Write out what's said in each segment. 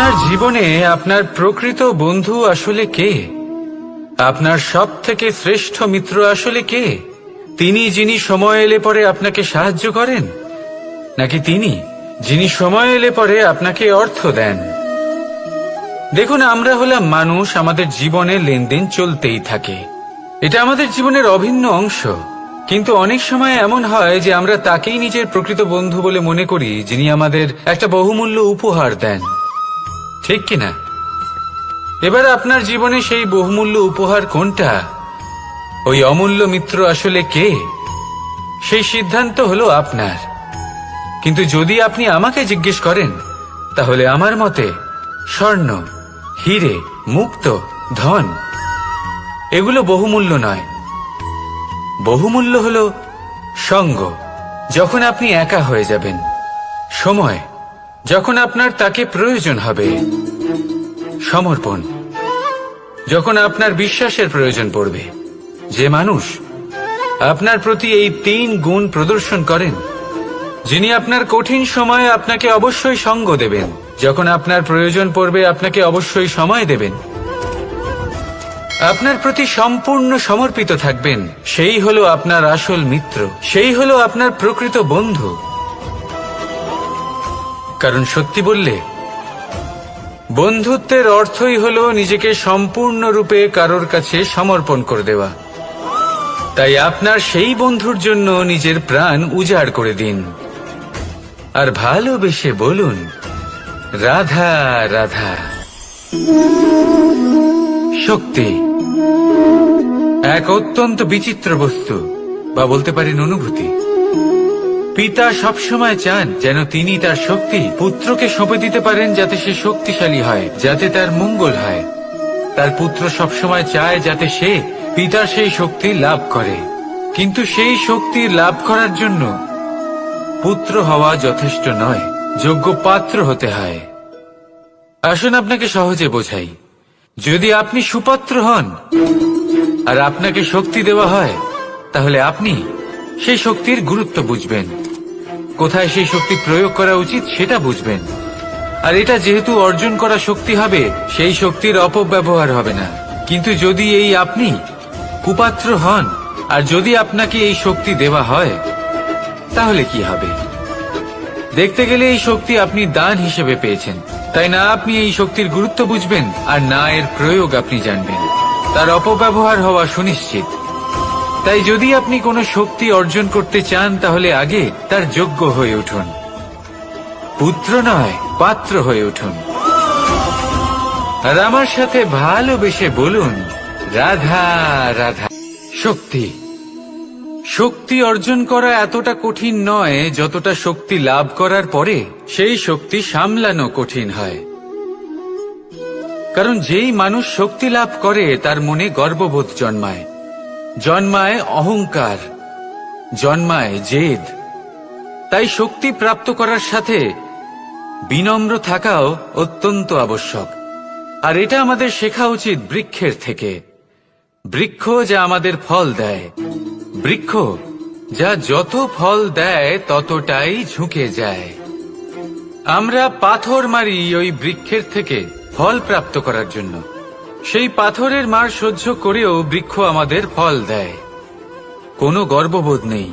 আপনার জীবনে আপনার প্রকৃত বন্ধু আসলে কে? আপনার সব থেকে শ্রেষ্ঠ মিত্র আসলে কে? তিনি যিনি সময় এলে পরে আপনাকে সাহায্য করেন, নাকি তিনি যিনি সময় এলে পরে আপনাকে অর্থ দেন? দেখুন, আমরা হলাম মানুষ, আমাদের জীবনে লেনদেন চলতেই থাকে। এটা আমাদের জীবনের অভিন্ন অংশ। কিন্তু অনেক সময় এমন হয় যে আমরা তাকেই নিজের প্রকৃত বন্ধু বলে মনে করি যিনি আমাদের একটা বহুমূল্য উপহার দেন, ঠিক কিনা? এবার আপনার জীবনে সেই বহুমূল্য উপহার কোনটা, ওই অমূল্য মিত্র আসলে কে, সেই সিদ্ধান্ত হলো আপনার। কিন্তু যদি আপনি আমাকে জিজ্ঞেস করেন, তাহলে আমার মতে স্বর্ণ, হিরে, মুক্ত, ধন এগুলো বহুমূল্য নয়। বহুমূল্য হলো সঙ্গ, যখন আপনি একা হয়ে যাবেন; সময়, যখন আপনার তাকে প্রয়োজন হবে; সমর্পণ, যখন আপনার বিশ্বাসের প্রয়োজন পড়বে। যে মানুষ আপনার প্রতি এই 3 গুণ প্রদর্শন করেন, যিনি আপনার কঠিন সময়ে আপনাকে অবশ্যই সঙ্গ দেবেন, যখন আপনার প্রয়োজন পড়বে আপনাকে অবশ্যই সময় দেবেন, আপনার প্রতি সম্পূর্ণ সমর্পিত থাকবেন, সেই হলো আপনার আসল মিত্র, সেই হলো আপনার প্রকৃত বন্ধু। কারণ সত্যি বললে, বন্ধুত্বের অর্থই হলো নিজেকে সম্পূর্ণরূপে কারোর কাছে সমর্পণ করে দেওয়া। তাই আপনার সেই বন্ধুর জন্য নিজের প্রাণ উজাড় করে দিন, আর ভালোবেসে বলুন, রাধা রাধা। শক্তি এক অত্যন্ত বিচিত্র বস্তু, বা বলতে পারেন অনুভূতি। পিতা সবসময় চান যেন তিনি তার শক্তি পুত্রকে সঁপে দিতে পারেন, যাতে সে শক্তিশালী হয়, যাতে তার মঙ্গল হয়। তার পুত্র সবসময় চায় যাতে সে পিতার সেই শক্তি লাভ করে। কিন্তু সেই শক্তি লাভ করার জন্য পুত্র হওয়া যথেষ্ট নয়, যোগ্য পাত্র হতে হয়। আসুন আপনাকে সহজে বোঝাই। যদি আপনি সুপাত্র হন আর আপনাকে শক্তি দেওয়া হয়, তাহলে আপনি সেই শক্তির গুরুত্ব বুঝবেন, কোথায় সেই শক্তি প্রয়োগ করা উচিত সেটা বুঝবেন। আর এটা যেহেতু অর্জন করা শক্তি হবে, সেই শক্তির অপব্যবহার হবে না। কিন্তু যদি এই আপনি কুপাত্র হন আর যদি আপনাকে এই শক্তি দেওয়া হয়, তাহলে কি হবে? দেখতে গেলে এই শক্তি আপনি দান হিসেবে পেয়েছেন, তাই না আপনি এই শক্তির গুরুত্ব বুঝবেন, আর না এর প্রয়োগ আপনি জানবেন। তার অপব্যবহার হওয়া সুনিশ্চিত। তাই যদি আপনি কোনো শক্তি অর্জন করতে চান, তাহলে আগে তার যোগ্য হয়ে উঠুন, পুত্র নয় পাত্র হয়ে উঠুন। আর আমার সাথে ভালোবেসে বলুন, রাধা রাধা। শক্তি শক্তি অর্জন করা এতটা কঠিন নয় যতটা শক্তি লাভ করার পরে সেই শক্তি সামলানো কঠিন হয়। কারণ যেই মানুষ শক্তি লাভ করে তার মনে গর্ববোধ জন্মায়, জন্মায় অহংকার, জন্মায় জেদ। তাই শক্তি প্রাপ্ত করার সাথে বিনম্র থাকাও অত্যন্ত আবশ্যক। আর এটা আমাদের শেখা উচিত বৃক্ষের থেকে। বৃক্ষ যা আমাদের ফল দেয়, বৃক্ষ যা যত ফল দেয় ততটাই ঝুঁকে যায়। আমরা পাথর মারি ওই বৃক্ষের থেকে ফল প্রাপ্ত করার জন্য। সেই পাথরের মার সহ্য করেও বৃক্ষ আমাদের ফল দেয়। কোনো গর্ববোধ নেই,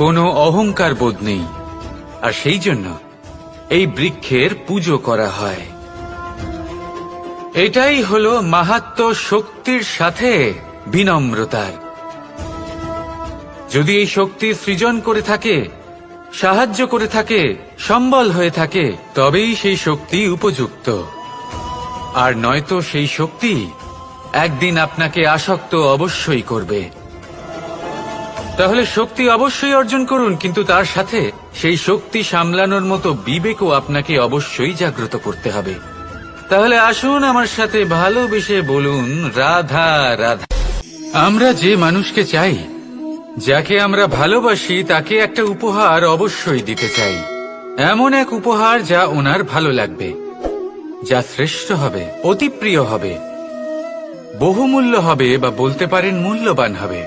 কোনো অহংকার বোধ নেই। আর সেই জন্য এই বৃক্ষের পুজো করা হয়। এটাই হলো মাহাত্ম্য শক্তির সাথে বিনম্রতার। যদি এই শক্তি সৃজন করে থাকে, সাহায্য করে থাকে, সম্বল হয়ে থাকে, তবেই সেই শক্তি উপযুক্ত। আর নয়তো সেই শক্তি একদিন আপনাকে আসক্ত অবশ্যই করবে। তাহলে শক্তি অবশ্যই অর্জন করুন, কিন্তু তার সাথে সেই শক্তি সামলানোর মতো বিবেকও আপনাকে অবশ্যই জাগ্রত করতে হবে। তাহলে আসুন আমার সাথে ভালোবেসে বলুন, রাধা রাধা। আমরা যে মানুষকে চাই, যাকে আমরা ভালোবাসি, তাকে একটা উপহার অবশ্যই দিতে চাই। এমন এক উপহার যা ওনার ভালো লাগবে, যা শ্রেষ্ঠ হবে, অতি প্রিয় হবে, বহুমূল্য হবে, বা বলতে পারেন মূল্যবান হবে।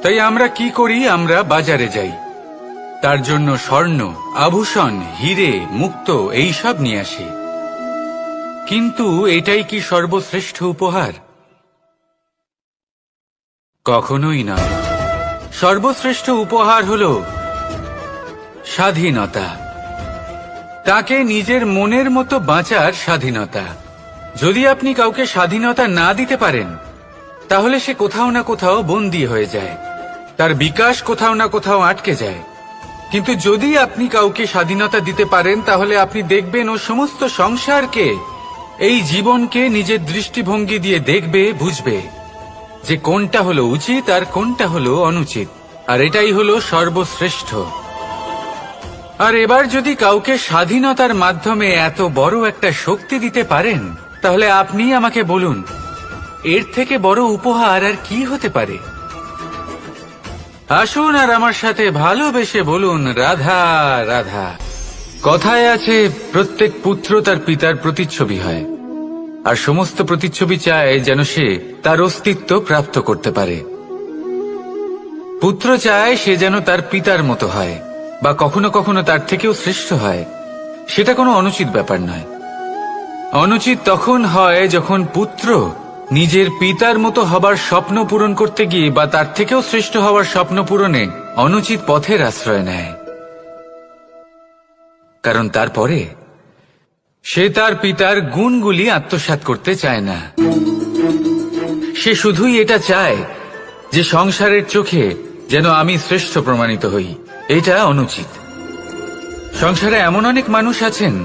তাই আমরা কি করি? আমরা বাজারে যাই, তার জন্য স্বর্ণ, আভূষণ, হিরে, মুক্ত এইসব নিয়ে আসি। কিন্তু এটাই কি সর্বশ্রেষ্ঠ উপহার? কখনোই নয়। সর্বশ্রেষ্ঠ উপহার হল স্বাধীনতা, তাকে নিজের মনের মতো বাঁচার স্বাধীনতা। যদি আপনি কাউকে স্বাধীনতা না দিতে পারেন, তাহলে সে কোথাও না কোথাও বন্দী হয়ে যায়, তার বিকাশ কোথাও না কোথাও আটকে যায়। কিন্তু যদি আপনি কাউকে স্বাধীনতা দিতে পারেন, তাহলে আপনি দেখবেন ও সমস্ত সংসারকে, এই জীবনকে নিজের দৃষ্টিভঙ্গি দিয়ে দেখবে, বুঝবে যে কোনটা হলো উচিত আর কোনটা হলো অনুচিত, আর এটাই হলো সর্বশ্রেষ্ঠ। আর এবার যদি কাউকে স্বাধীনতার মাধ্যমে এত বড় একটা শক্তি দিতে পারেন, তাহলে আপনি আমাকে বলুন, এর থেকে বড় উপহার আর কি হতে পারে? আসুন আর আমার সাথে ভালোবেসে বলুন, রাধা রাধা। কথায় আছে, প্রত্যেক পুত্র তার পিতার প্রতিচ্ছবি হয়, আর সমস্ত প্রতিচ্ছবি চায় যেন সে তার অস্তিত্ব প্রাপ্ত করতে পারে। পুত্র চায় সে যেন তার পিতার মতো হয়, বা কখনো কখনো তার থেকেও শ্রেষ্ঠ হয়। সেটা কোনো অনুচিত ব্যাপার নয়। অনুচিত তখন হয় যখন পুত্র নিজের পিতার মতো হবার স্বপ্ন পূরণ করতে গিয়ে বা তার থেকেও শ্রেষ্ঠ হওয়ার স্বপ্ন পূরণে অনুচিত পথের আশ্রয় নেয়। কারণ তারপরে সে তার পিতার গুণগুলি আত্মসাৎ করতে চায় না। সে শুধুই এটা চায় যে সংসারের চোখে যেন আমি শ্রেষ্ঠ প্রমাণিত হই। এটা অনুচিত। সংসারে এমন অনেক মানুষ আছেন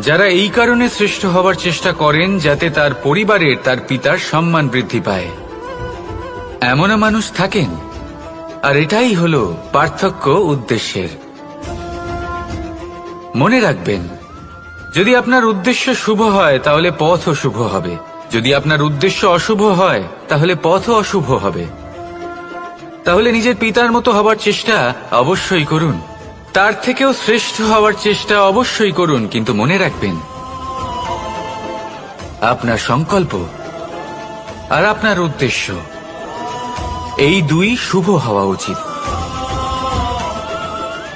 যারা এই কারণে শ্রেষ্ঠ হবার চেষ্টা করেন যাতে তার পরিবারের, তার পিতার সম্মান বৃদ্ধি পায়। এমনও মানুষ থাকেন। আর এটাই হলো পার্থক্য উদ্দেশ্যের। মনে রাখবেন, যদি আপনার উদ্দেশ্য শুভ হয় তাহলে পথও শুভ হবে, যদি আপনার উদ্দেশ্য অশুভ হয় তাহলে পথও অশুভ হবে। তাহলে নিজের পিতার মতো হবার চেষ্টা অবশ্যই করুন, তার থেকেও শ্রেষ্ঠ হওয়ার চেষ্টা অবশ্যই করুন, কিন্তু মনে রাখবেন, আপনার সংকল্প আর আপনার উদ্দেশ্য এই দুই শুভ হওয়া উচিত।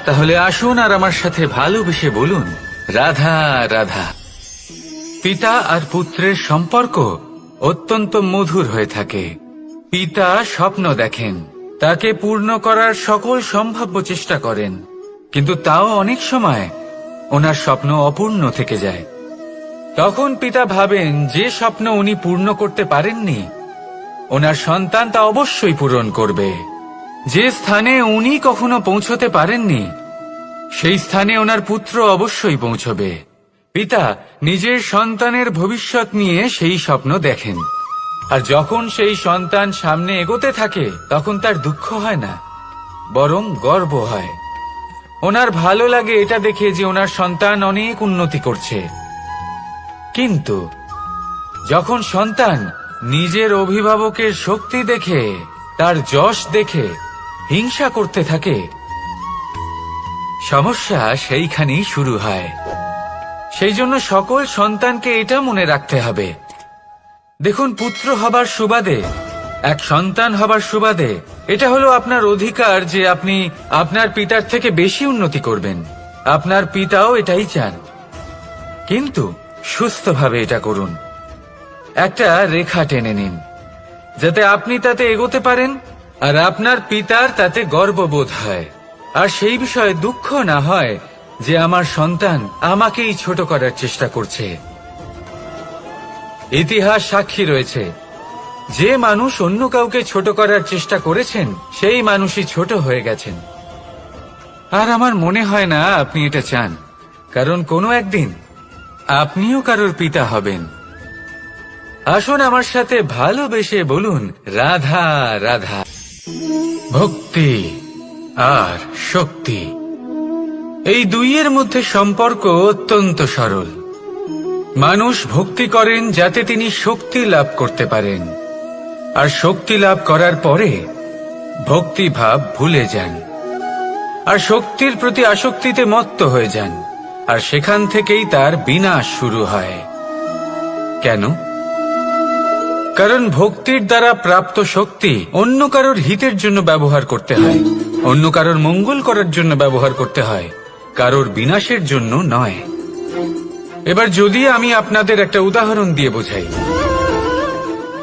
তাহলে আসুন আর আমার সাথে ভালোবেসে বলুন, রাধা রাধা। পিতা আর পুত্রের সম্পর্ক অত্যন্ত মধুর হয়ে থাকে। পিতা স্বপ্ন দেখেন, তাকে পূর্ণ করার সকল সম্ভাব্য চেষ্টা করেন, কিন্তু তাও অনেক সময় ওনার স্বপ্ন অপূর্ণ থেকে যায়। তখন পিতা ভাবেন যে স্বপ্ন উনি পূর্ণ করতে পারেননি, ওনার সন্তান তা অবশ্যই পূরণ করবে। যে স্থানে উনি কখনো পৌঁছতে পারেননি, সেই স্থানে ওনার পুত্র অবশ্যই পৌঁছবে। পিতা নিজের সন্তানের ভবিষ্যৎ নিয়ে সেই স্বপ্ন দেখেন, আর যখন সেই সন্তান সামনে এগোতে থাকে তখন তার দুঃখ হয় না, বরং গর্ব হয়। ওনার ভালো লাগে এটা দেখে যে ওনার সন্তান অনেক উন্নতি করছে। কিন্তু যখন সন্তান নিজের অভিভাবকের শক্তি দেখে, তার যশ দেখে হিংসা করতে থাকে, সমস্যা সেইখানেই শুরু হয়। সেই জন্য সকল সন্তানকে এটা মনে রাখতে হবে, দেখুন, পুত্র হবার সুবাদে, এক সন্তান হবার সুবাদে এটা হলো আপনার অধিকার যে আপনি আপনার পিতার থেকে বেশি উন্নতি করবেন। আপনার পিতাও এটাই চান, কিন্তু সুস্থভাবে এটা করুন। একটা রেখা টেনে নিন যাতে আপনি তাতে এগোতে পারেন আর আপনার পিতার তাতে গর্ববোধ হয়, আর সেই বিষয়ে দুঃখ না হয় যে আমার সন্তান আমাকেই ছোট করার চেষ্টা করছে। ইতিহাস সাক্ষী রয়েছে, যে মানুষ অন্য কাউকে ছোট করার চেষ্টা করেছেন সেই মানুষই ছোট হয়ে গেছেন। আর আমার মনে হয় না আপনি এটা চান, কারণ কোনো একদিন আপনিও কারোর পিতা হবেন। আসুন আমার সাথে ভালোবেসে বলুন, রাধা রাধা। ভক্তি আর শক্তি, এই দুইয়ের মধ্যে সম্পর্ক অত্যন্ত সরল। মানুষ ভক্তি করেন যাতে তিনি শক্তি লাভ করতে পারেন, আর শক্তি লাভ করার পরে ভক্তিভাব ভুলে যান, আর শক্তির প্রতি আসক্তিতে মত্ত হয়ে যান, আর সেখান থেকেই তার বিনাশ শুরু হয়। কেন? কারণ ভক্তির দ্বারা প্রাপ্ত শক্তি অন্য কারোর হিতের জন্য ব্যবহার করতে হয়, অন্য কারোর মঙ্গল করার জন্য ব্যবহার করতে হয়, কারোর বিনাশের জন্য নয়। এবার যদি আমি আপনাদের একটা উদাহরণ দিয়ে বোঝাই,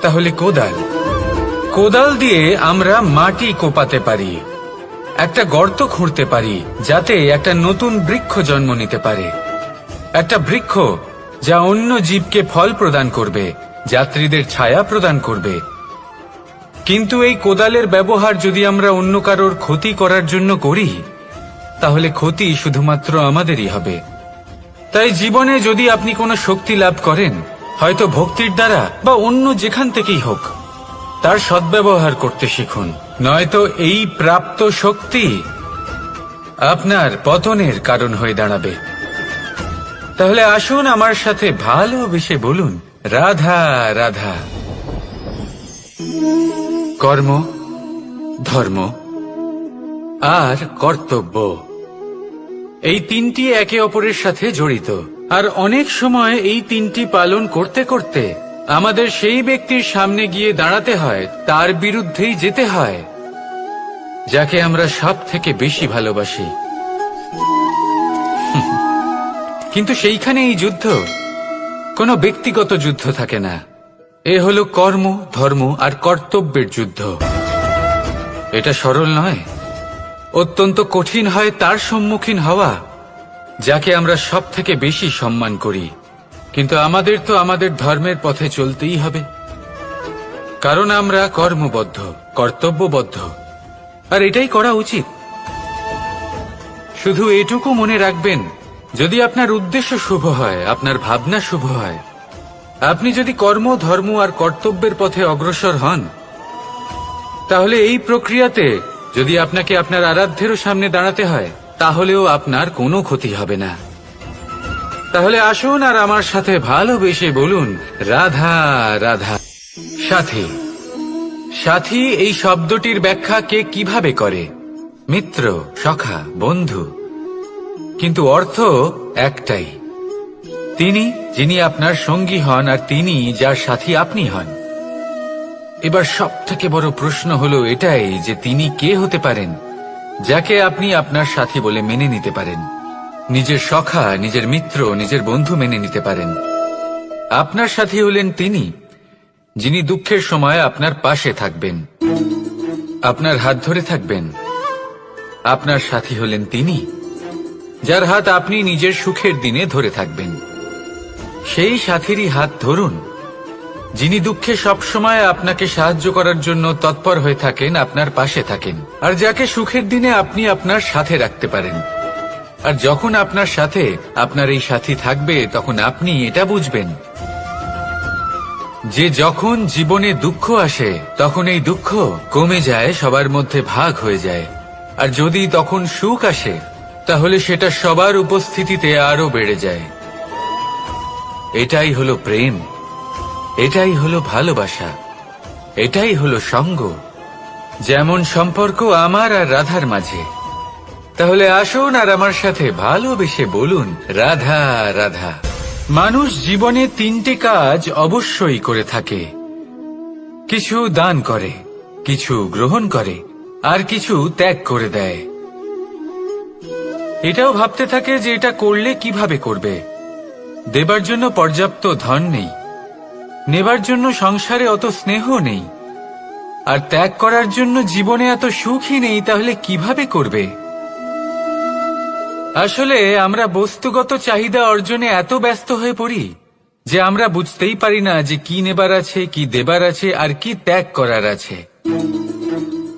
তাহলে কোদাল দিয়ে আমরা মাটি কোপাতে পারি, একটা গর্ত খুঁড়তে পারি যাতে একটা নতুন বৃক্ষ জন্ম নিতে পারে, একটা বৃক্ষ যা অন্য জীবকে ফল প্রদান করবে, যাত্রীদের ছায়া প্রদান করবে। কিন্তু এই কোদালের ব্যবহার যদি আমরা অন্য কারোর ক্ষতি করার জন্য করি, তাহলে ক্ষতি শুধুমাত্র আমাদেরই হবে। তাই জীবনে যদি আপনি কোনো শক্তি লাভ করেন, হয়তো ভক্তির দ্বারা বা অন্য যেখান থেকেই হোক, তার সদ্ব্যবহার করতে শিখুন, নয়তো এই প্রাপ্ত শক্তি আপনার পতনের কারণ হয়ে দাঁড়াবে। তাহলে আসুন আমার সাথে ভালোবেসে বলুন, রাধা রাধা। কর্ম, ধর্ম আর কর্তব্য, এই তিনটি একে অপরের সাথে জড়িত। আর অনেক সময় এই তিনটি পালন করতে করতে আমাদের সেই ব্যক্তির সামনে গিয়ে দাঁড়াতে হয়, তার বিরুদ্ধেই যেতে হয়, যাকে আমরা সব থেকে বেশি ভালোবাসি। কিন্তু সেইখানে এই যুদ্ধ কোনো ব্যক্তিগত যুদ্ধ থাকে না, এ হলো কর্ম, ধর্ম আর কর্তব্যের যুদ্ধ। এটা সরল নয়, অত্যন্ত কঠিন হয় তার সম্মুখীন হওয়া যাকে আমরা সব থেকে বেশি সম্মান করি। কিন্তু আমাদের তো আমাদের ধর্মের পথে চলতেই হবে, কারণ আমরা কর্মবদ্ধ, কর্তব্যবদ্ধ, আর এটাই করা উচিত। শুধু এটুকু মনে রাখবেন, যদি আপনার উদ্দেশ্য শুভ হয়, আপনার ভাবনা শুভ হয়, আপনি যদি কর্ম, ধর্ম আর কর্তব্যের পথে অগ্রসর হন, তাহলে এই প্রক্রিয়াতে যদি আপনাকে আপনার আরাধ্যেরও সামনে দাঁড়াতে হয়, তাহলেও আপনার কোনো ক্ষতি হবে না। তাহলে আসুন আর আমার সাথে ভালোবেসে বলুন, রাধা রাধা। সাথী, সাথী এই শব্দটির ব্যাখ্যা কে কিভাবে করে? মিত্র, সখা, বন্ধু। কিন্তু অর্থ একটাই, তিনি যিনি আপনার সঙ্গী হন আর তিনি যার সাথী আপনি হন। এবার সব থেকে বড় প্রশ্ন হলো এটাই যে তিনি কে হতে পারেন যাকে আপনি আপনার সাথী বলে মেনে নিতে পারেন, নিজের সখা, নিজের মিত্র, নিজের বন্ধু মেনে নিতে পারেন। আপনার সাথী হলেন তিনি যিনি দুঃখের সময় আপনার পাশে থাকবেন, আপনার হাত ধরে থাকবেন। আপনার সাথী হলেন তিনি যার হাত আপনি নিজের সুখের দিনে ধরে থাকবেন। সেই সাথীরই হাত ধরুন যিনি দুঃখে সবসময় আপনাকে সাহায্য করার জন্য তৎপর হয়ে থাকেন, আপনার পাশে থাকেন, আর যাকে সুখের দিনে আপনি আপনার সাথে রাখতে পারেন। আর যখন আপনার সাথে আপনার এই সাথী থাকবে, তখন আপনি এটা বুঝবেন যে যখন জীবনে দুঃখ আসে, তখন এই দুঃখ কমে যায়, সবার মধ্যে ভাগ হয়ে যায়। আর যদি তখন সুখ আসে, তাহলে সেটা সবার উপস্থিতিতে আরো বেড়ে যায়। এটাই হলো প্রেম, এটাই হলো ভালোবাসা, এটাই হলো সঙ্গ, যেমন সম্পর্ক আমার আর রাধার মাঝে। তাহলে আসুন আর আমার সাথে ভালোবেসে বলুন, রাধা রাধা। মানুষ জীবনে তিনটে কাজ অবশ্যই করে থাকে, কিছু দান করে, কিছু গ্রহণ করে, আর কিছু ত্যাগ করে দেয়। এটাও ভাবতে থাকে যে এটা করলে কিভাবে করবে। দেবার জন্য পর্যাপ্ত ধন নেই, নেবার জন্য সংসারে অত স্নেহ নেই, আর ত্যাগ করার জন্য জীবনে এত সুখই নেই, তাহলে কিভাবে করবে? আসলে আমরা বস্তুগত চাহিদা অর্জনে এত ব্যস্ত হয়ে পড়ি যে আমরা বুঝতেই পারি না যে কি নেবার আছে, কি দেবার আছে, আর কি ত্যাগ করার আছে।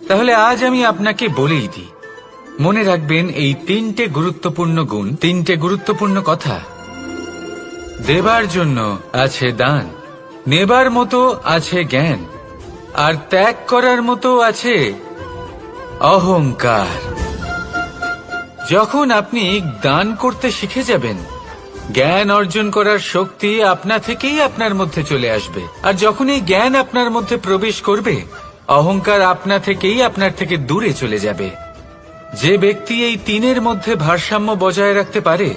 তাহলে আজ আমি আপনাকে বলেই দিই, মনে রাখবেন এই তিনটে গুরুত্বপূর্ণ গুণ, তিনটে গুরুত্বপূর্ণ কথা। দেবার জন্য আছে দান, নেবার মতো আছে জ্ঞান, আর ত্যাগ করার মতো আছে অহংকার। যখন আপনি দান করতে শিখে যাবেন, জ্ঞান অর্জন করার শক্তি আপনা থেকেই আপনার মধ্যে চলে আসবে। আর যখন এই জ্ঞান আপনার মধ্যে প্রবেশ করবে, অহংকার আপনা থেকেই আপনার থেকে দূরে চলে যাবে। যে ব্যক্তি এই তিনের মধ্যে ভারসাম্য বজায় রাখতে পারে,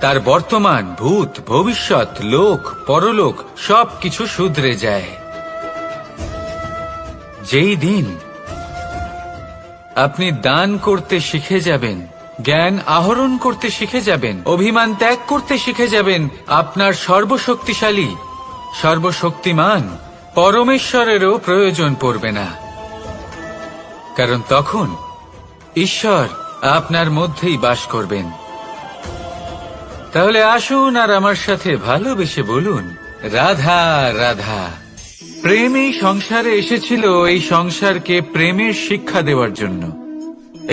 তার বর্তমান, ভূত, ভবিষ্যৎ, লোক, পরলোক সবকিছু শুধরে যায়। যেই দিন আপনি দান করতে শিখে যাবেন, জ্ঞান আহরণ করতে শিখে যাবেন, অভিমান ত্যাগ করতে শিখে যাবেন, আপনার সর্বশক্তিশালী সর্বশক্তিমান পরমেশ্বরেরও প্রয়োজন পড়বে না, কারণ তখন ঈশ্বর আপনার মধ্যেই বাস করবেন। তাহলে আসুন আর আমার সাথে ভালোবেসে বলুন, রাধা রাধা। প্রেম এই সংসারে এসেছিল এই সংসারকে প্রেমের শিক্ষা দেওয়ার জন্য,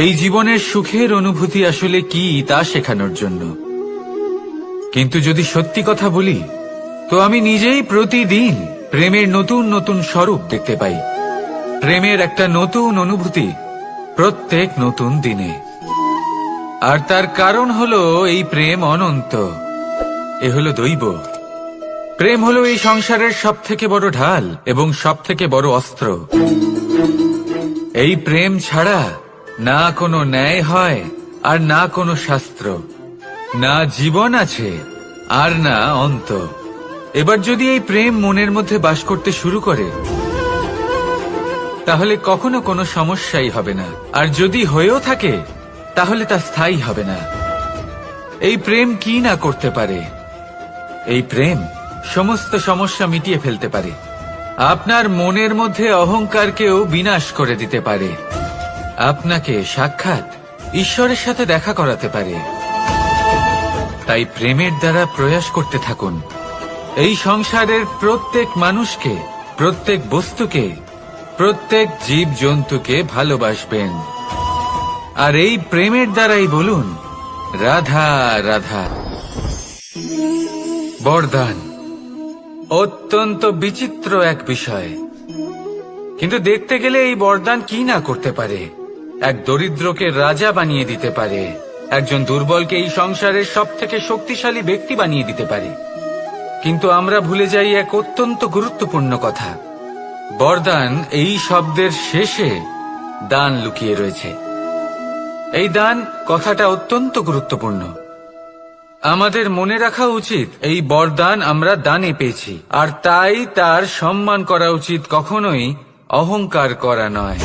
এই জীবনের সুখের অনুভূতি আসলে কি তা শেখানোর জন্য। কিন্তু যদি সত্যি কথা বলি, তো আমি নিজেই প্রতিদিন প্রেমের নতুন নতুন স্বরূপ দেখতে পাই, প্রেমের একটা নতুন অনুভূতি প্রত্যেক নতুন দিনে। আর তার কারণ হলো এই প্রেম অনন্ত, এ হলো দৈব। প্রেম হলো এই সংসারের সবথেকে বড় ঢাল এবং সবথেকে বড় অস্ত্র। এই প্রেম ছাড়া না কোনো ন্যায় হয় আর না কোনো শাস্ত্র, না জীবন আছে আর না অন্ত। এবার যদি এই প্রেম মনের মধ্যে বাস করতে শুরু করে, তাহলে কখনো কোনো সমস্যাই হবে না, আর যদি হয়েও থাকে তাহলে তা স্থায়ী হবে না। এই প্রেম কি না করতে পারে? এই প্রেম সমস্ত সমস্যা মিটিয়ে ফেলতে পারে, আপনার মনের মধ্যে অহংকারকেও বিনাশ করে দিতে পারে, আপনাকে সাক্ষাৎ ঈশ্বরের সাথে দেখা করাতে পারে। তাই প্রেমের দ্বারা প্রয়াস করতে থাকুন, এই সংসারের প্রত্যেক মানুষকে, প্রত্যেক বস্তুকে, প্রত্যেক জীব জন্তুকে ভালোবাসবেন। আর এই প্রেমের দ্বারাই বলুন, রাধা রাধা। বরদান অত্যন্ত বিচিত্র এক বিষয়, কিন্তু দেখতে গেলে এই বরদান কি না করতে পারে? এক দরিদ্রকে রাজা বানিয়ে দিতে পারে, একজন দুর্বলকে এই সংসারের সবথেকে শক্তিশালী ব্যক্তি বানিয়ে দিতে পারে। কিন্তু আমরা ভুলে যাই এক অত্যন্ত গুরুত্বপূর্ণ কথা, বরদান এই শব্দের শেষে দান লুকিয়ে রয়েছে। এই দান কথাটা অত্যন্ত গুরুত্বপূর্ণ। আমাদের মনে রাখা উচিত এই বরদান আমরা দানে পেয়েছি, আর তাই তার সম্মান করা উচিত, কখনোই অহংকার করা নয়।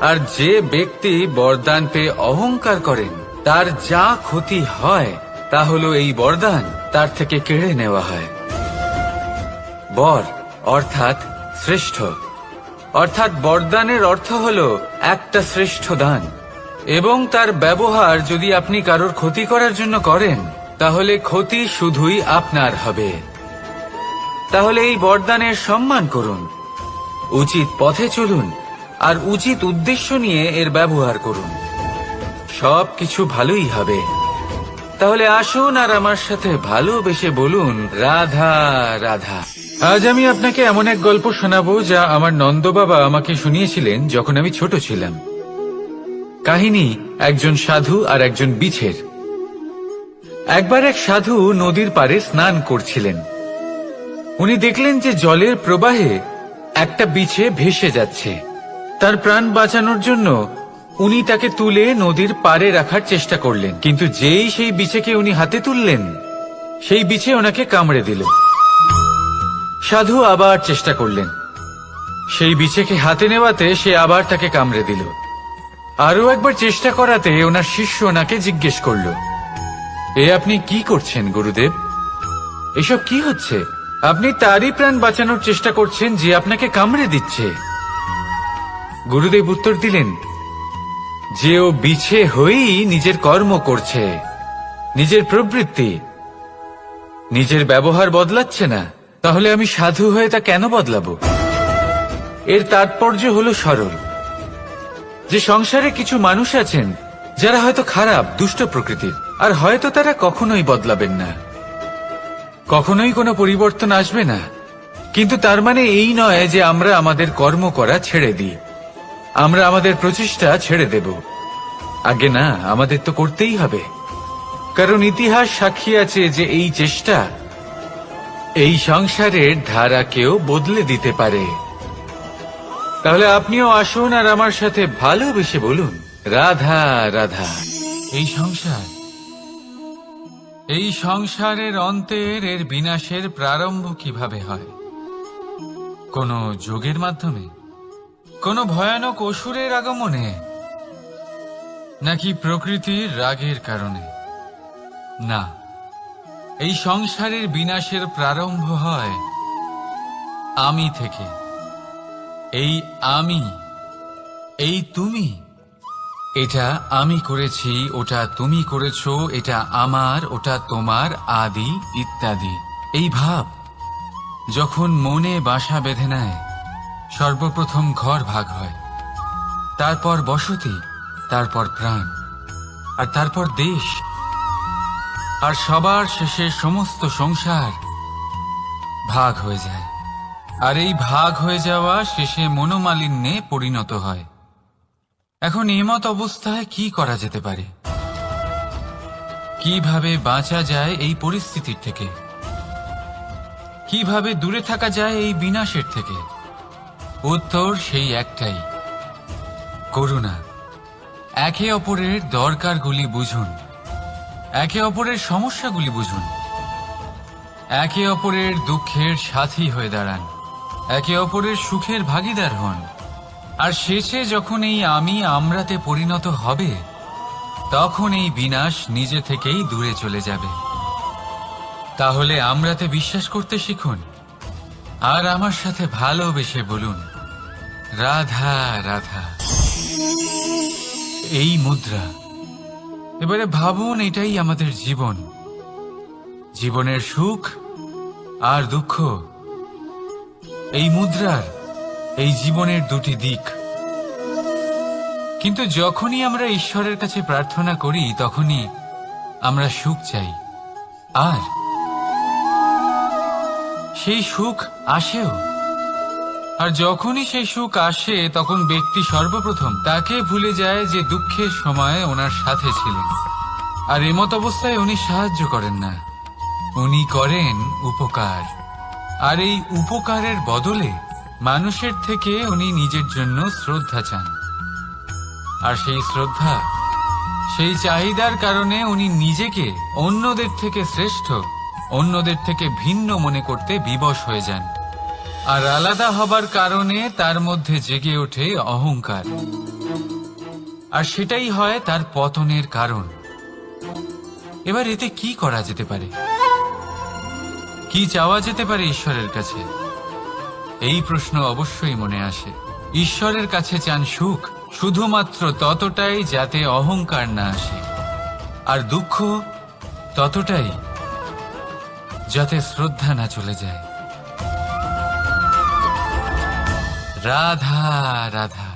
আর যে ব্যক্তি বরদান পেয়ে অহংকার করেন, তার যা ক্ষতি হয় তা হলো এই বরদান তার থেকে কেড়ে নেওয়া হয়। বর অর্থাৎ শ্রেষ্ঠ, অর্থাৎ বরদানের অর্থ হলো একটা শ্রেষ্ঠ দান, এবং তার ব্যবহার যদি আপনি কারোর ক্ষতি করার জন্য করেন, তাহলে ক্ষতি শুধুই আপনার হবে। তাহলে এই বরদানের সম্মান করুন, উচিত পথে চলুন, আর উচিত উদ্দেশ্য নিয়ে এর ব্যবহার করুন, সবকিছু ভালোই হবে। তাহলে আসুন আর আমার সাথে ভালোবেসে বলুন, রাধা রাধা। আজ আমি আপনাকে এমন এক গল্প শোনাবো যা আমার নন্দ বাবা আমাকে শুনিয়েছিলেন যখন আমি ছোট ছিলাম। কাহিনী একজন সাধু আর একজন বিছের। একবার এক সাধু নদীর পাড়ে স্নান করছিলেন। উনি দেখলেন যে জলের প্রবাহে একটা বিছে ভেসে যাচ্ছে। তার প্রাণ বাঁচানোর জন্য উনি তাকে তুলে নদীর পাড়ে রাখার চেষ্টা করলেন, কিন্তু যেই সেই বিছেকে উনি হাতে তুললেন, সেই বিছে ওনাকে কামড়ে দিল। সাধু আবার চেষ্টা করলেন, সেই বিছেকে হাতে নেওয়াতে সে আবার তাকে কামড়ে দিল। আরো একবার চেষ্টা করাতে ওনার শিষ্য ওনাকে জিজ্ঞেস করল, এ আপনি কি করছেন গুরুদেব? এসব কি হচ্ছে? আপনি তারই প্রাণ বাঁচানোর চেষ্টা করছেন যে আপনাকে কামড়ে দিচ্ছে। গুরুদেব উত্তর দিলেন যে ও বিছে হয়েই নিজের কর্ম করছে, নিজের প্রবৃত্তি, নিজের ব্যবহার বদলাচ্ছে না। তাহলে আমি সাধু হয়ে তা কেন বদলাবো? এর তাৎপর্য হলো সরল, যে সংসারে কিছু মানুষ আছেন যারা হয়তো খারাপ, দুষ্ট প্রকৃতির, আর হয়তো তারা কখনোই বদলাবেন না, কখনোই কোনো পরিবর্তন আসবে না। কিন্তু তার মানে এই নয় যে আমরা আমাদের কর্ম করা ছেড়ে দিই, আমরা আমাদের প্রচেষ্টা ছেড়ে দেব। আগে না, আমাদের তো করতেই হবে, কারণ ইতিহাস সাক্ষী আছে যে এই চেষ্টা এই সংসারের ধারাকেও বদলে দিতে পারে। তাহলে আপনিও আসুন আর আমার সাথে ভালোবেসে বলুন, রাধা রাধা। এই সংসারের অন্তের, এর বিনাশের প্রারম্ভ কিভাবে হয়? কোন যোগের মাধ্যমে, কোন ভয়ানক অসুরের আগমনে, নাকি প্রকৃতির রাগের কারণে? না, এই সংসারের বিনাশের প্রারম্ভ হয় আমি থেকে। এই আমি, এই তুমি, এটা আমি করেছি, ওটা তুমি করেছো, এটা আমার, ওটা তোমার, আদি ইত্যাদি। এই ভাব যখন মনে বাসা বেঁধে নেয়, সর্বপ্রথম ঘর ভাগ হয়, তারপর বসতি, তারপর প্রাণ, আর তারপর দেশ, আর সবার শেষে সমস্ত সংসার ভাগ হয়ে যায়। আর এই ভাগ হয়ে যাওয়া শেষে মনোমালিন্যে পরিণত হয়। এখন এমত অবস্থায় কি করা যেতে পারে? কিভাবে বাঁচা যায় এই পরিস্থিতির থেকে? কিভাবে দূরে থাকা যায় এই বিনাশের থেকে? উত্তর সেই একটাই, করুণা। একে অপরের দরকারগুলি বুঝুন, একে অপরের সমস্যাগুলি বুঝুন, একে অপরের দুঃখের সাথী হয়ে দাঁড়ান, একে অপরের সুখের ভাগীদার হন। আর শেষে যখন এই আমি আমরাতে পরিণত হবে, তখন এই বিনাশ নিজে থেকেই দূরে চলে যাবে। তাহলে আমরাতে বিশ্বাস করতে শিখুন, আর আমার সাথে ভালোবেসে বলুন, রাধা রাধা। এই মুদ্রা। এবারে ভাবুন, এটাই আমাদের জীবন, জীবনের সুখ আর দুঃখ। এই মুদ্রার, এই জীবনের দুটি দিক। কিন্তু যখনই আমরা ঈশ্বরের কাছে প্রার্থনা করি, তখনই আমরা সুখ চাই, আর সেই সুখ আসেও। আর যখনই সেই সুখ আসে, তখন ব্যক্তি সর্বপ্রথম তাকে ভুলে যায় যে দুঃখের সময় ওনার সাথে ছিলেন। আর এমত অবস্থায় উনি সাহায্য করেন না, উনি করেন উপকার। আর এই উপকারের বদলে মানুষের থেকে উনি নিজের জন্য শ্রদ্ধা চান। আর সেই শ্রদ্ধা, সেই চাহিদার কারণে উনি নিজেকে অন্যদের থেকে শ্রেষ্ঠ, অন্যদের থেকে ভিন্ন মনে করতে বিবশ হয়ে যান। আর আলাদা হবার কারণে তার মধ্যে জেগে ওঠে অহংকার, আর সেটাই হয় তার পতনের কারণ। এবার এতে কি করা যেতে পারে? কি চাওয়া যেতে পারে ঈশ্বরের কাছে? এই প্রশ্ন অবশ্যই মনে আসে। ঈশ্বরের কাছে চান সুখ, শুধুমাত্র ততটাই যাতে অহংকার না আসে, আর দুঃখ ততটাই যাতে শ্রদ্ধা না চলে যায়। রাধা রাধা।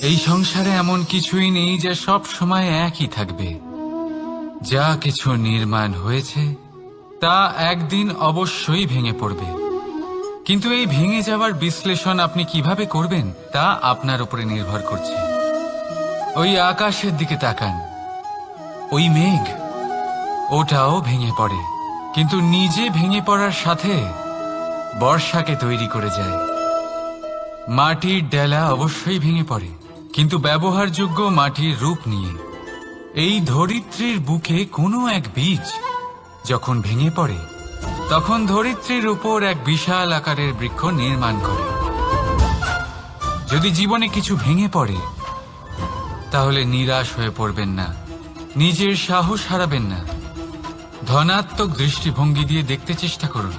এই সংসারে এমন কিছুই নেই যে সব সময় একই থাকবে। যা কিছু নির্মাণ হয়েছে তা একদিন অবশ্যই ভেঙে পড়বে। কিন্তু এই ভেঙে যাওয়ার বিশ্লেষণ আপনি কিভাবে করবেন তা আপনার উপরে নির্ভর করছে। ওই আকাশের দিকে তাকান, ওই মেঘ, ওটাও ভেঙে পড়ে, কিন্তু নিজে ভেঙে পড়ার সাথে বর্ষাকে তৈরি করে যায়। মাটির ডেলা অবশ্যই ভেঙে পড়ে, কিন্তু ব্যবহারযোগ্য মাটির রূপ নিয়ে। এই ধরিত্রীর বুকে কোনো এক বীজ যখন ভেঙে পড়ে, তখন ধরিত্রীর উপর এক বিশাল আকারের বৃক্ষ নির্মাণ করে। যদি জীবনে কিছু ভেঙে পড়ে, তাহলে নিরাশ হয়ে পড়বেন না, নিজের সাহস হারাবেন না। ধনাত্মক দৃষ্টিভঙ্গি দিয়ে দেখতে চেষ্টা করুন।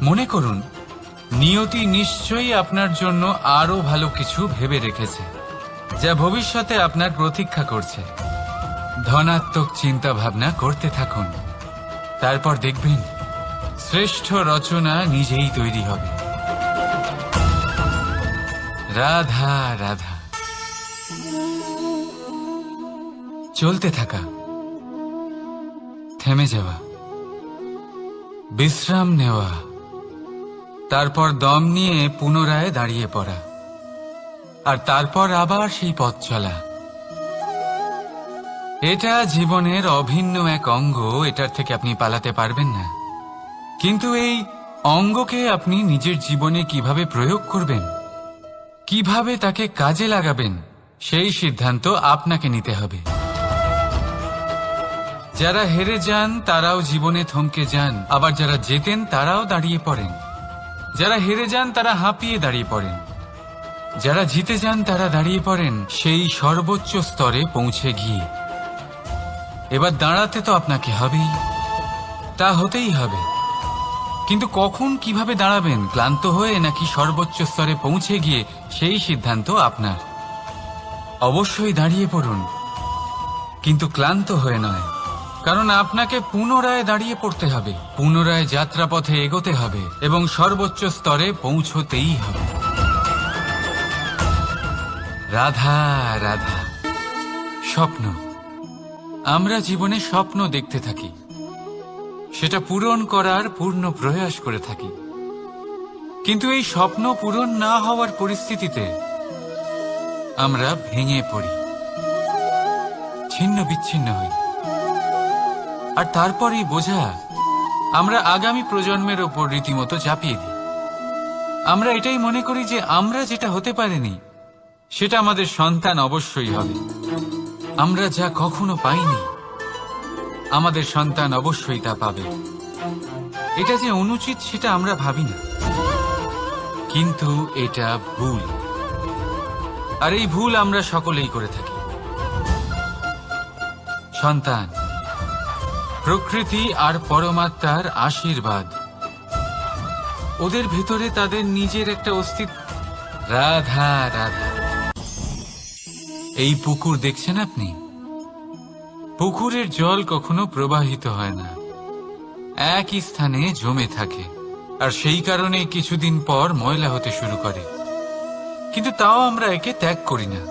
মনে করুন, নিয়তি নিশ্চয়ই আপনার জন্য আরো ভালো কিছু ভেবে রেখেছে, যা ভবিষ্যতে আপনার প্রতীক্ষা করছে। ধনাত্মক চিন্তা ভাবনা করতে থাকুন, তারপর দেখবেন শ্রেষ্ঠ রচনা নিজেই তৈরি হবে। রাধা রাধা। চলতে থাকা, থেমে যাওয়া, বিশ্রাম নেওয়া, তারপর দম নিয়ে পুনরায় দাঁড়িয়ে পড়া, আর তারপর আবার সেই পথ চলা। এটা জীবনের অভিন্ন এক অঙ্গ, এটার থেকে আপনি পালাতে পারবেন না। কিন্তু এই অঙ্গকে আপনি নিজের জীবনে কিভাবে প্রয়োগ করবেন, কিভাবে তাকে কাজে লাগাবেন, সেই সিদ্ধান্ত আপনাকে নিতে হবে। যারা হেরে যান তারাও জীবনে থমকে যান, আবার যারা জেতেন তারাও দাঁড়িয়ে পড়েন। যারা হেরে যান তারা হাঁপিয়ে দাঁড়িয়ে পড়েন, যারা জিতে যান তারা দাঁড়িয়ে পড়েন সেই সর্বোচ্চ স্তরে পৌঁছে গিয়ে। এবার দাঁড়াতে তো আপনাকে হবেই, তা হতেই হবে। কিন্তু কখন কিভাবে দাঁড়াবেন, ক্লান্ত হয়ে নাকি সর্বোচ্চ স্তরে পৌঁছে গিয়ে, সেই সিদ্ধান্ত আপনার। অবশ্যই দাঁড়িয়ে পড়ুন, কিন্তু ক্লান্ত হয়ে নয়, কারণ আপনাকে পুনরায় দাঁড়িয়ে পড়তে হবে, পুনরায় যাত্রাপথে এগোতে হবে এবং সর্বোচ্চ স্তরে পৌঁছতেই হবে। রাধা রাধা। স্বপ্ন, আমরা জীবনে স্বপ্ন দেখতে থাকি, সেটা পূরণ করার পূর্ণ প্রয়াস করে থাকি। কিন্তু এই স্বপ্ন পূরণ না হওয়ার পরিস্থিতিতে আমরা ভেঙে পড়ি, ছিন্ন বিচ্ছিন্ন হই। আর তারপরেই বোঝা আমরা আগামী প্রজন্মের ওপর রীতিমতো চাপিয়ে দিই। আমরা এটাই মনে করি যে আমরা যেটা হতে পারিনি সেটা আমাদের সন্তান অবশ্যই হবে। আমরা যা কখনো পাইনি আমাদের সন্তান অবশ্যই তা পাবে। এটা যে অনুচিত সেটা আমরা ভাবি না, কিন্তু এটা ভুল। আর এই ভুল আমরা সকলেই করে থাকি। সন্তান প্রকৃতি আর পরমাত্মার আশীর্বাদ, ওদের ভেতরে তাদের নিজের একটা অস্তিত্ব। রাধা রাধা। এই পুকুর দেখছেন আপনি, পুকুরের জল কখনো প্রবাহিত হয় না, একই স্থানে জমে থাকে। আর সেই কারণে কিছুদিন পর ময়লা হতে শুরু করে। কিন্তু তাও আমরা একে ত্যাগ করি না,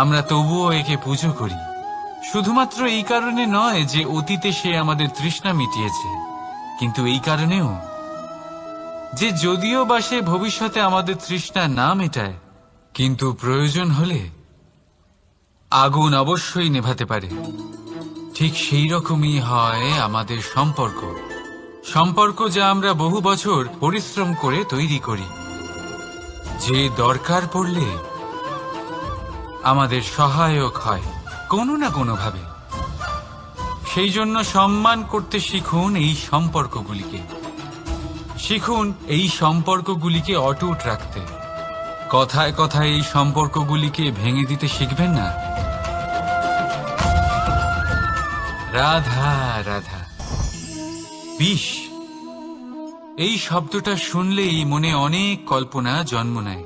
আমরা তবুও একে পুজো করি। শুধুমাত্র এই কারণে নয় যে অতীতে সে আমাদের তৃষ্ণা মিটিয়েছে, কিন্তু এই কারণেও যে যদিও বা সে ভবিষ্যতে আমাদের তৃষ্ণা না মেটায়, কিন্তু প্রয়োজন হলে আগুন অবশ্যই নেভাতে পারে। ঠিক সেই রকমই হয় আমাদের সম্পর্ক, সম্পর্ক যা আমরা বহু বছর পরিশ্রম করে তৈরি করি, যে দরকার পড়লে আমাদের সহায়ক হয় কোনো না কোনোভাবে। সেই জন্য সম্মান করতে শিখুন এই সম্পর্কগুলিকে, শিখুন এই সম্পর্কগুলিকে অটুট রাখতে। কথায় কথায় এই সম্পর্কগুলিকে ভেঙে দিতে শিখবেন না। রাধা রাধা। বিষ, এই শব্দটা শুনলেই মনে অনেক কল্পনা জন্ম নেয়।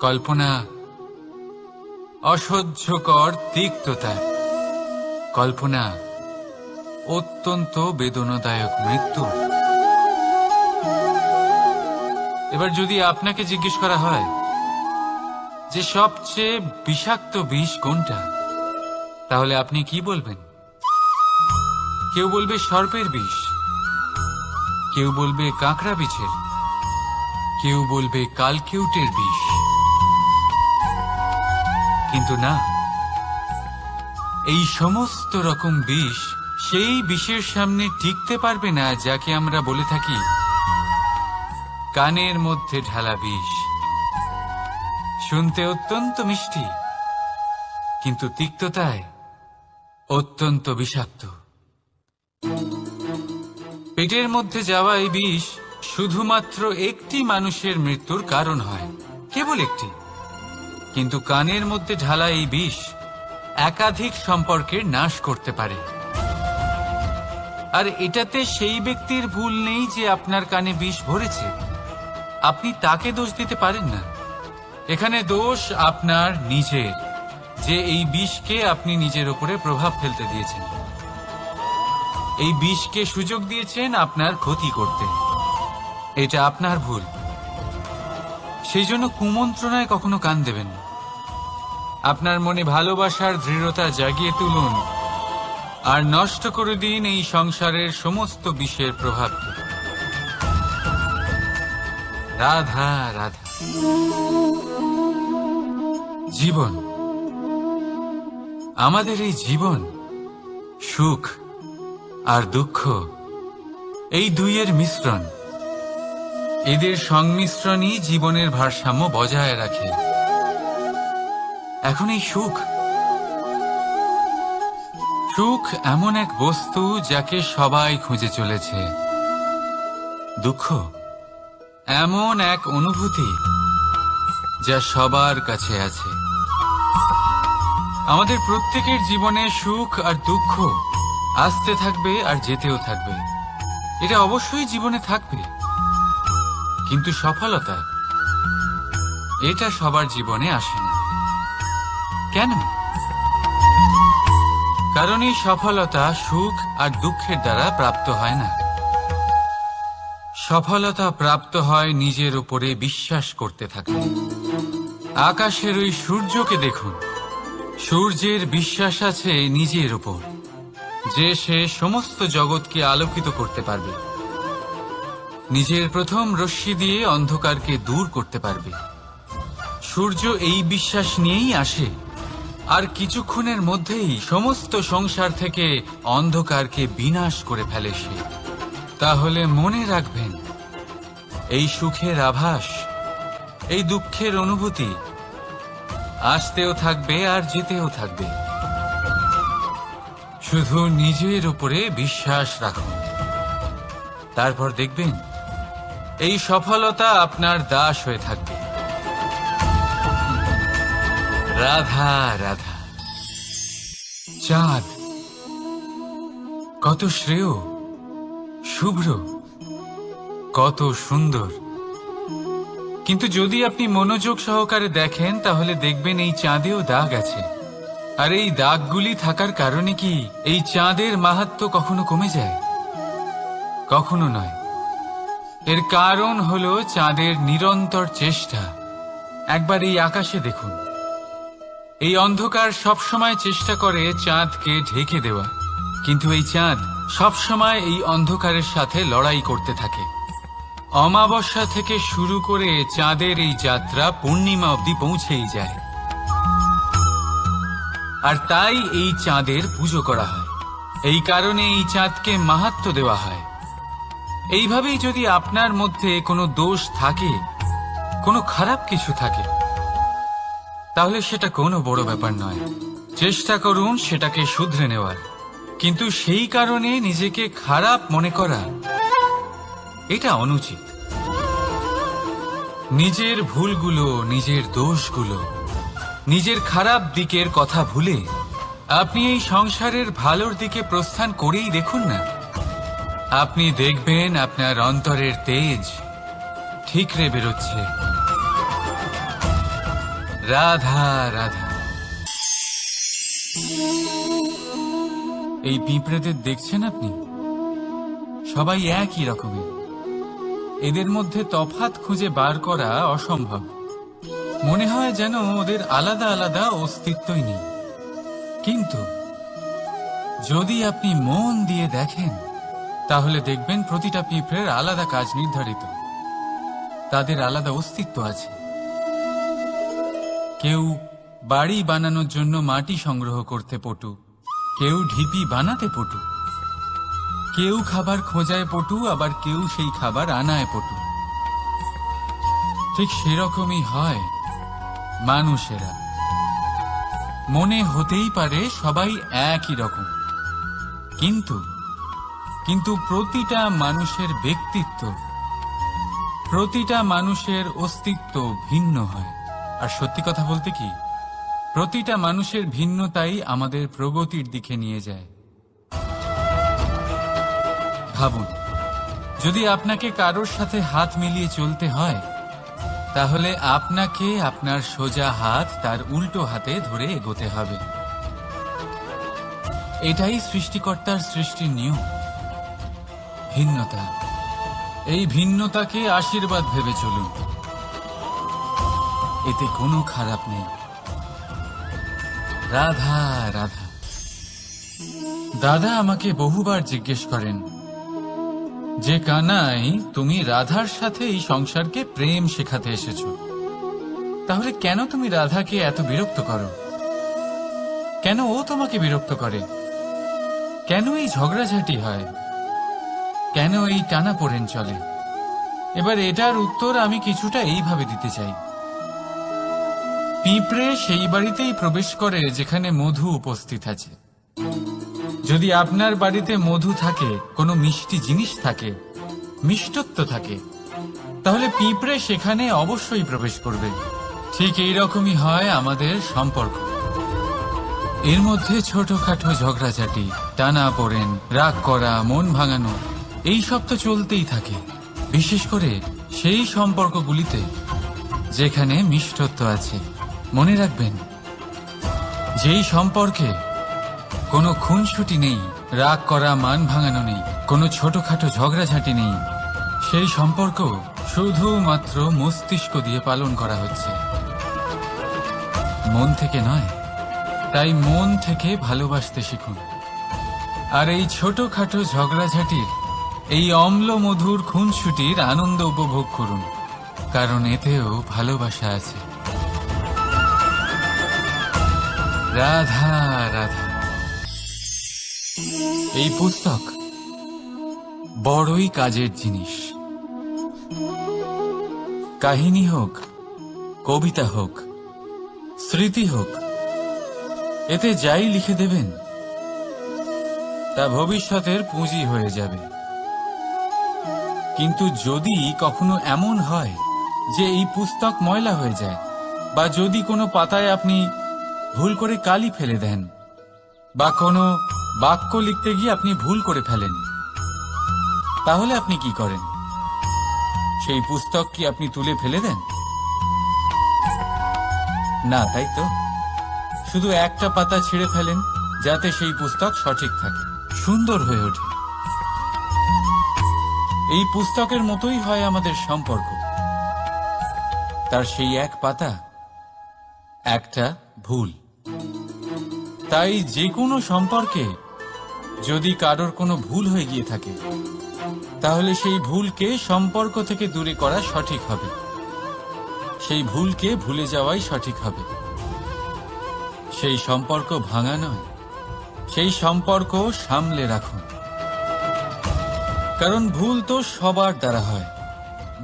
কল্পনা অসহ্যকর তিক্ততা, কল্পনা অত্যন্ত বেদনাদায়ক মৃত্যু। এবার যদি আপনাকে জিজ্ঞেস করা হয় যে সবচেয়ে বিষাক্ত বিষ কোনটা, তাহলে আপনি কি বলবেন? কেউ বলবে সর্পের বিষ, কেউ বলবে কাঁকড়া বিছের, কেউ বলবে কালকেউটের বিষ। কিন্তু না, এই সমস্ত রকম বিষ সেই বিষের সামনে টিকতে পারবে না যাকে আমরা বলে থাকি কানের মধ্যে ঢালা বিষ। শুনতে অত্যন্ত মিষ্টি, কিন্তু তিক্ততায় অত্যন্ত বিষাক্ত। পেটের মধ্যে যাওয়া এই বিষ শুধুমাত্র একটি মানুষের মৃত্যুর কারণ হয়, কেবল একটি। কিন্তু কানের মধ্যে ঢালা এই বিষ একাধিক সম্পর্কের নাশ করতে পারে। আর এটাতে সেই ব্যক্তির ভুল নেই যে আপনার কানে বিষ ভরেছে, আপনি তাকে দোষ দিতে পারেন না। এখানে দোষ আপনার নিজের, যে এই বিষকে আপনি নিজের উপরে প্রভাব ফেলতে দিয়েছেন, এই বিষকে সুযোগ দিয়েছেন আপনার ক্ষতি করতে। এটা আপনার ভুল। সেই জন্য কুমন্ত্রণায় কখনো কান দেবেন না। আপনার মনে ভালোবাসার দৃঢ়তা জাগিয়ে তুলুন আর নষ্ট করে দিন এই সংসারের সমস্ত বিষের প্রভাবকে। রাধা রাধা। জীবন, আমাদের এই জীবন সুখ আর দুঃখ, এই দুইয়ের মিশ্রণ। এদের সংমিশ্রণই জীবনের ভারসাম্য বজায় রাখে। এখন এই সুখ, সুখ এমন এক বস্তু যাকে সবাই খুঁজে চলেছে। দুঃখ এমন এক অনুভূতি যা সবার কাছে আছে। আমাদের প্রত্যেকের জীবনে সুখ আর দুঃখ আসতে থাকবে আর যেতেও থাকবে, এটা অবশ্যই জীবনে থাকবে। কিন্তু সফলতা, এটা সবার জীবনে আসে না। কেন? কারণ এই সফলতা সুখ আর দুঃখের দ্বারা প্রাপ্ত হয় না। সফলতা প্রাপ্ত হয় নিজের উপরে বিশ্বাস করতে থাকলে। আকাশের ওই সূর্যকে দেখুন, সূর্যের বিশ্বাস আছে নিজের উপর যে সে সমস্ত জগৎকে আলোকিত করতে পারবে, নিজের প্রথম রশ্মি দিয়ে অন্ধকারকে দূর করতে পারবে। সূর্য এই বিশ্বাস নিয়েই আসে, আর কিছুক্ষণের মধ্যেই সমস্ত সংসার থেকে অন্ধকারকে বিনাশ করে ফেলে সে। তাহলে মনে রাখবেন, এই সুখের আভাস, এই দুঃখের অনুভূতি আসতেও থাকবে আর যেতেও থাকবে। শুধু নিজের উপরে বিশ্বাস রাখুন, তারপর দেখবেন এই সফলতা আপনার দাস হয়ে থাকবে। রাধা রাধা। চাঁদ কত শ্রেয়, শুভ্র, কত সুন্দর। কিন্তু যদি আপনি মনোযোগ সহকারে দেখেন তাহলে দেখবেন এই চাঁদেও দাগ আছে। আর এই দাগগুলি থাকার কারণে কি এই চাঁদের মাহাত্ম্য কখনো কমে যায়? কখনো নয়। এর কারণ হলো চাঁদের নিরন্তর চেষ্টা। একবার এই আকাশে দেখুন, এই অন্ধকার সবসময় চেষ্টা করে চাঁদকে ঢেকে দেওয়া, কিন্তু এই চাঁদ সবসময় এই অন্ধকারের সাথে লড়াই করতে থাকে। অমাবস্যা থেকে শুরু করে চাঁদের এই যাত্রা পূর্ণিমা অবধি পৌঁছেই যায়। আর তাই এই চাঁদের পুজো করা হয়, এই কারণে এই চাঁদকে মাহাত্ম্য দেওয়া হয়। এইভাবেই যদি আপনার মধ্যে কোনো দোষ থাকে, কোনো খারাপ কিছু থাকে, তাহলে সেটা কোনো বড় ব্যাপার নয়। চেষ্টা করুন সেটাকে শুধরে নেওয়ার, কিন্তু সেই কারণে নিজেকে খারাপ মনে করা, এটা অনুচিত। নিজের ভুলগুলো, নিজের দোষগুলো, নিজের খারাপ দিকের কথা ভুলে আপনি এই সংসারের ভালোর দিকে প্রস্থান করেই দেখুন না। আপনি দেখবেন আপনার অন্তরের তেজ ঠিকরে বেরোচ্ছে। রাধা রাধা। এই পিঁপড়েদের দেখছেন আপনি? সবাই একই রকমের। এদের মধ্যে তফাৎ খুঁজে বার করা অসম্ভব। মনে হয় যেন ওদের আলাদা আলাদা অস্তিত্বই নেই। কিন্তু যদি আপনি মন দিয়ে দেখেন তাহলে দেখবেন প্রতিটা পিঁপড়ের আলাদা কাজ নির্ধারিত, তাদের আলাদা অস্তিত্ব আছে। কেউ বাড়ি বানানোর জন্য মাটি সংগ্রহ করতে পটু, কেউ ঢিপি বানাতে পটু, কেউ খাবার খোঁজায় পটু, আবার কেউ সেই খাবার আনায় পটু। ঠিক সেরকমই হয় মানুষেরা। মনে হতেই পারে সবাই একই রকম, কিন্তু প্রতিটা মানুষের ব্যক্তিত্ব, প্রতিটা মানুষের অস্তিত্ব ভিন্ন হয়। আর সত্যি কথা বলতে কি, প্রতিটা মানুষের ভিন্নতাই আমাদের প্রগতির দিকে নিয়ে যায়। ভাবুন, যদি আপনাকে কারোর সাথে হাত মিলিয়ে চলতে হয়, তাহলে আপনাকে আপনার সোজা হাত তার উল্টো হাতে ধরে এগোতে হবে। এটাই সৃষ্টিকর্তার সৃষ্টির নিয়ম। ভিন্নতা, এই ভিন্নতাকে আশীর্বাদ ভেবে চলুন, এতে কোনো খারাপ নেই। রাধা রাধা। দাদা আমাকে বহুবার জিজ্ঞেস করেন যে কানাই, তুমি রাধার সাথে এই সংসারকে প্রেম শেখাতে এসেছো, তাহলে কেন তুমি রাধাকে এত বিরক্ত করো? কেন ও তোমাকে বিরক্ত করে? কেন এই ঝগড়াঝাটি হয়? কেন এই টানাপোড়েন চলে? এবার এটার উত্তর আমি কিছুটা এইভাবে দিতে চাই। পিঁপড়ে সেই বাড়িতেই প্রবেশ করে যেখানে মধু উপস্থিত আছে। যদি আপনার বাড়িতে মধু থাকে, কোনো মিষ্টি জিনিস থাকে, মিষ্টত্ব থাকে, তাহলে পিঁপড়ে সেখানে অবশ্যই প্রবেশ করবে। ঠিক এইরকমই হয় আমাদের সম্পর্ক। এর মধ্যে ছোটখাটো ঝগড়াঝাটি, টানা পড়েন, রাগ করা, মন ভাঙানো, এই সব তো চলতেই থাকে। বিশেষ করে সেই সম্পর্কগুলিতে যেখানে মিষ্টত্ব আছে। মনে রাখবেন, যেই সম্পর্কে কোনো খুনসুটি নেই, রাগ করা, মান ভাঙানো নেই, কোনো ছোটখাটো ঝগড়াঝাটি নেই, সেই সম্পর্ক শুধুমাত্র মস্তিষ্ক দিয়ে পালন করা হচ্ছে, মন থেকে নয়। তাই মন থেকে ভালোবাসতে শিখুন। আর এই ছোটখাটো ঝগড়াঝাটির, এই অম্ল মধুর খুনসুটির আনন্দ উপভোগ করুন, কারণ এতেও ভালোবাসা আছে। রাধা রাধা। এই পুস্তক বড়ই কাজের জিনিস। কাহিনী হোক, কবিতা হোক, স্মৃতি হোক, এতে যাই লিখে দেবেন তা ভবিষ্যতের পুঁজি হয়ে যাবে। কিন্তু যদি কখনো এমন হয় যে এই পুস্তক ময়লা হয়ে যায়, বা যদি কোনো পাতায় আপনি ভুল করে কালি ফেলে দেন, বা কোনো বাক্য লিখতে গিয়ে আপনি ভুল করে ফেলেন, তাহলে আপনি কি করেন? সেই পুস্তক কি আপনি তুলে ফেলে দেন? না, তাই তো। শুধু একটা পাতা ছিঁড়ে ফেলেন, যাতে সেই পুস্তক সঠিক থাকে, সুন্দর হয়ে ওঠে। এই পুস্তকের মতোই হয় আমাদের সম্পর্ক। তার সেই এক পাতা, একটা ভুল। তাই যে কোনো সম্পর্কে যদি কারোর কোনো ভুল হয়ে গিয়ে থাকে, তাহলে সেই ভুলকে সম্পর্ক থেকে দূরে করা সঠিক হবে। সেই ভুলকে ভুলে যাওয়াই সঠিক হবে। সেই সম্পর্ক ভাঙা নয়, সেই সম্পর্ক সামলে রাখুন। কারণ ভুল তো সবার দ্বারা হয়।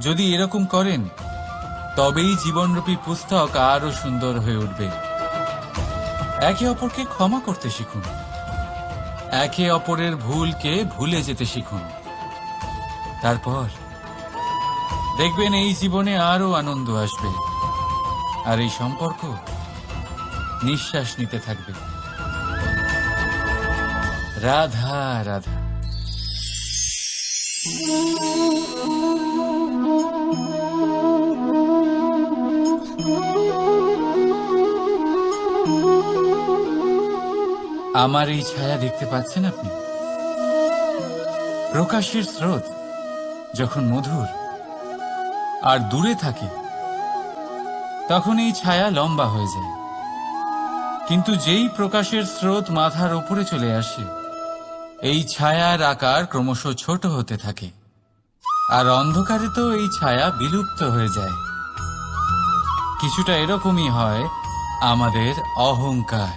যদি এরকম করেন, তবেই জীবনরূপী পুস্তক আরো সুন্দর হয়ে উঠবে। একে অপরকে ক্ষমা করতে শিখুন। একে অপরের ভুলকে ভুলে যেতে শিখুন। তারপর দেখবেন এই জীবনে আরো আনন্দ আসবে, আর এই সম্পর্ক নিঃশ্বাস নিতে থাকবে। রাধা রাধা। আমার এই ছায়া দেখতে পাচ্ছেন আপনি? প্রকাশের স্রোত যখন মধুর আর দূরে থাকে, তখন এই ছায়া লম্বা হয়ে যায়। কিন্তু যেই প্রকাশের স্রোত মাথার উপরে চলে আসে, এই ছায়ার আকার ক্রমশ ছোট হতে থাকে, আর অন্ধকারে তো এই ছায়া বিলুপ্ত হয়ে যায়। কিছুটা এরকমই হয় আমাদের অহংকার।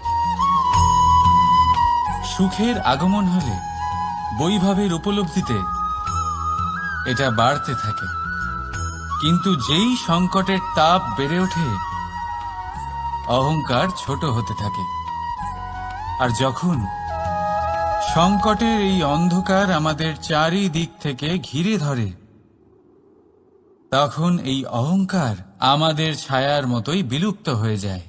সুখের আগমন হলে, বৈভবের উপলব্ধিতে এটা বাড়তে থাকে। কিন্তু যেই সংকটের তাপ বেড়ে ওঠে, অহংকার ছোট হতে থাকে। আর যখন সংকটের এই অন্ধকার আমাদের চারিদিক থেকে ঘিরে ধরে, তখন এই অহংকার আমাদের ছায়ার মতোই বিলুপ্ত হয়ে যায়।